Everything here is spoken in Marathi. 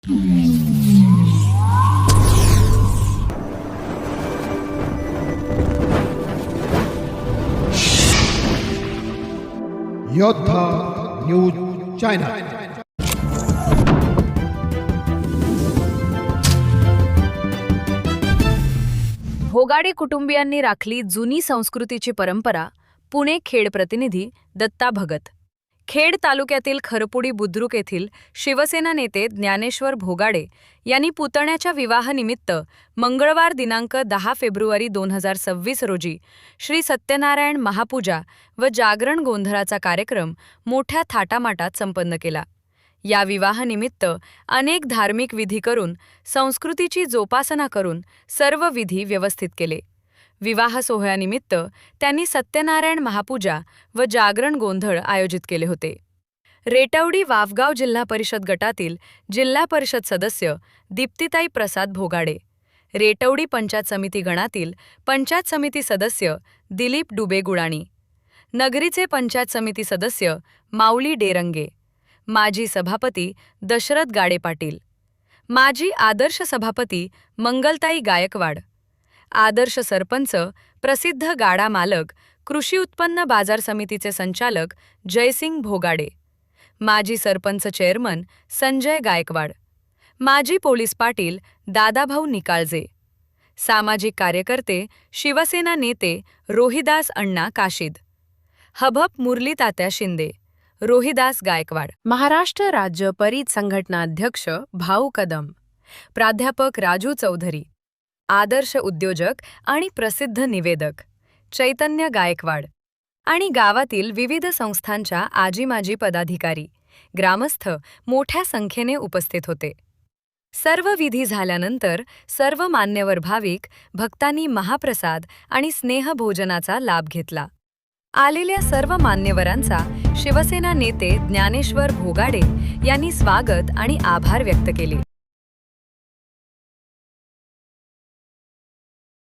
योद्धा न्यूज चॅनल। भोगाडे कुटुंबियांनी राखली जुनी संस्कृतीची परंपरा। पुणे खेड प्रतिनिधी दत्ता भगत। खेड तालुक्यातील खरपुडी बुद्रुक येथील शिवसेना नेते ज्ञानेश्वर भोगाडे यांनी पुतण्याच्या विवाहानिमित्त मंगळवार दिनांक 10 फेब्रुवारी 2026 रोजी श्री सत्यनारायण महापूजा व जागरण गोंधळाचा कार्यक्रम मोठ्या थाटामाटात संपन्न केला। या विवाहानिमित्त अनेक धार्मिक विधी करून संस्कृतीची जोपासना करून सर्व विधी व्यवस्थित केले। विवाह सोहळ्यानिमित्त त्यांनी सत्यनारायण महापूजा व जागरण गोंधळ आयोजित केले होते। रेटवडी वाफगाव जिल्हा परिषद गटातील जिल्हा परिषद सदस्य दीप्तिताई प्रसाद भोगाडे, रेटवडी पंचायत समिती गणातील पंचायत समिती सदस्य दिलीप डुबे गुळाणी, नगरीचे पंचायत समिती सदस्य माऊली डेरंगे, माजी सभापती दशरथ गाडे पाटील, माजी आदर्श सभापती मंगलताई गायकवाड, आदर्श सरपंच प्रसिद्ध गाडा मालक कृषी उत्पन्न बाजार समितीचे संचालक जयसिंग भोगाडे, माजी सरपंच चेअरमन संजय गायकवाड, माजी पोलीस पाटील दादाभाऊ निकाळजे, सामाजिक कार्यकर्ते शिवसेना नेते रोहिदास अण्णा काशीद, हभप मुरली तात्या शिंदे, रोहिदास गायकवाड, महाराष्ट्र राज्य परित संघटना अध्यक्ष भाऊ कदम, प्राध्यापक राजू चौधरी, आदर्श उद्योजक आणि प्रसिद्ध निवेदक चैतन्य गायकवाड आणि गावातील विविध संस्थांच्या आजी-माजी पदाधिकारी, ग्रामस्थ मोठ्या संख्येने उपस्थित होते। सर्व विधी झाल्यानंतर सर्व मान्यवर भाविक भक्तांनी महाप्रसाद आणि स्नेहभोजनाचा लाभ घेतला। आलेल्या सर्व मान्यवरांचा शिवसेना नेते ज्ञानेश्वर भोगाडे यांनी स्वागत आणि आभार व्यक्त केले।